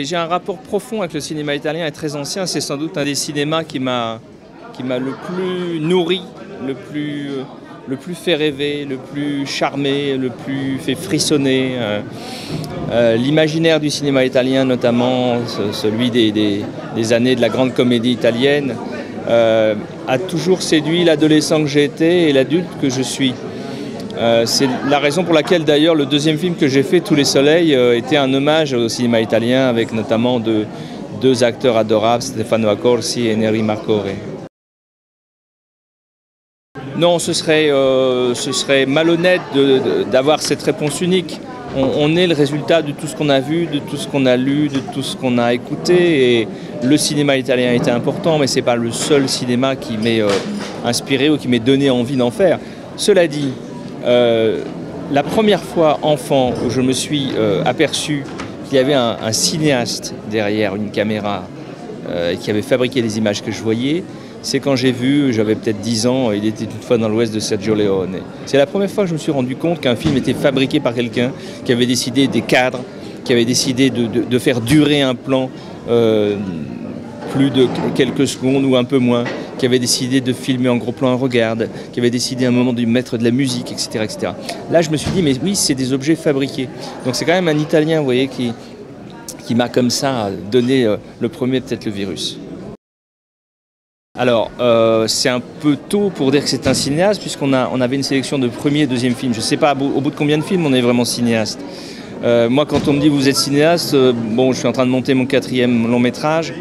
J'ai un rapport profond avec le cinéma italien et très ancien. C'est sans doute un des cinémas qui m'a le plus nourri, le plus fait rêver, le plus charmé, le plus fait frissonner. L'imaginaire du cinéma italien, notamment celui des années de la grande comédie italienne, a toujours séduit l'adolescent que j'ai été et l'adulte que je suis. C'est la raison pour laquelle d'ailleurs le deuxième film que j'ai fait, Tous les soleils, était un hommage au cinéma italien avec notamment deux acteurs adorables, Stefano Accorsi et Neri Marcore. Non, ce serait malhonnête d'avoir cette réponse unique. On est le résultat de tout ce qu'on a vu, de tout ce qu'on a lu, de tout ce qu'on a écouté. Et le cinéma italien était important, mais ce n'est pas le seul cinéma qui m'est inspiré ou qui m'ait donné envie d'en faire. Cela dit, la première fois enfant où je me suis aperçu qu'il y avait un cinéaste derrière une caméra qui avait fabriqué les images que je voyais, c'est quand j'ai vu, j'avais peut-être 10 ans, il était une fois dans l'Ouest de Sergio Leone. C'est la première fois que je me suis rendu compte qu'un film était fabriqué par quelqu'un qui avait décidé des cadres, qui avait décidé de faire durer un plan plus de quelques secondes ou un peu moins, qui avait décidé de filmer en gros plan un regard, qui avait décidé à un moment de mettre de la musique, etc., etc. Là, je me suis dit, mais oui, c'est des objets fabriqués. Donc c'est quand même un Italien, vous voyez, qui m'a comme ça donné le premier, peut-être le virus. Alors, c'est un peu tôt pour dire que c'est un cinéaste, puisqu'on avait une sélection de premier et deuxième films. Je ne sais pas au bout de combien de films on est vraiment cinéaste. Moi, quand on me dit vous êtes cinéaste, bon, je suis en train de monter mon 4e long métrage.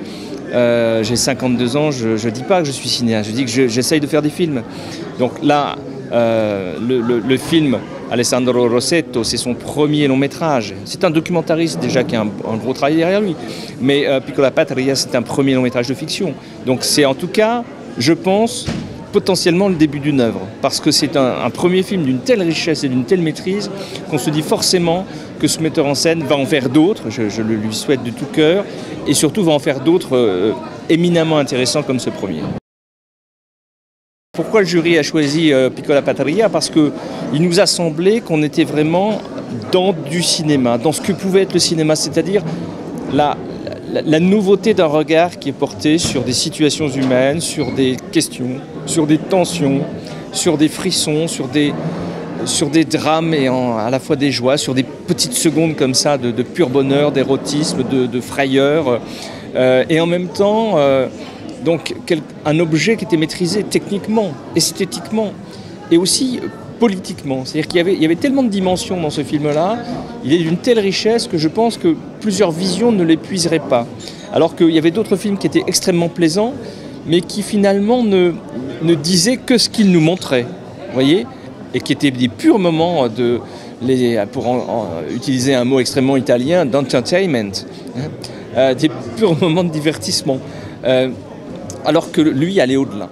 J'ai 52 ans, je ne dis pas que je suis cinéaste, je dis que j'essaye de faire des films. Donc là, le film Alessandro Rosetto, c'est son premier long métrage. C'est un documentariste déjà qui a un gros travail derrière lui. Mais Piccola Patria, c'est un premier long métrage de fiction. Donc c'est en tout cas, je pense, potentiellement le début d'une œuvre. Parce que c'est un premier film d'une telle richesse et d'une telle maîtrise qu'on se dit forcément que ce metteur en scène va en faire d'autres, je le lui souhaite de tout cœur, et surtout va en faire d'autres éminemment intéressants comme ce premier. Pourquoi le jury a choisi Piccola Patria? Parce qu'il nous a semblé qu'on était vraiment dans du cinéma, dans ce que pouvait être le cinéma, c'est-à-dire la nouveauté d'un regard qui est porté sur des situations humaines, sur des questions, sur des tensions, sur des frissons, sur des drames et à la fois des joies, sur des petites secondes comme ça de pur bonheur, d'érotisme, de frayeur, et en même temps donc un objet qui était maîtrisé techniquement, esthétiquement et aussi politiquement. C'est-à-dire qu'il y avait tellement de dimensions dans ce film-là, il est d'une telle richesse que je pense que plusieurs visions ne l'épuiseraient pas. Alors qu'il y avait d'autres films qui étaient extrêmement plaisants, mais qui finalement ne disaient que ce qu'ils nous montraient, vous voyez, et qui étaient des purs moments pour utiliser un mot extrêmement italien, d'entertainment, des purs moments de divertissement. Alors que lui allait au-delà.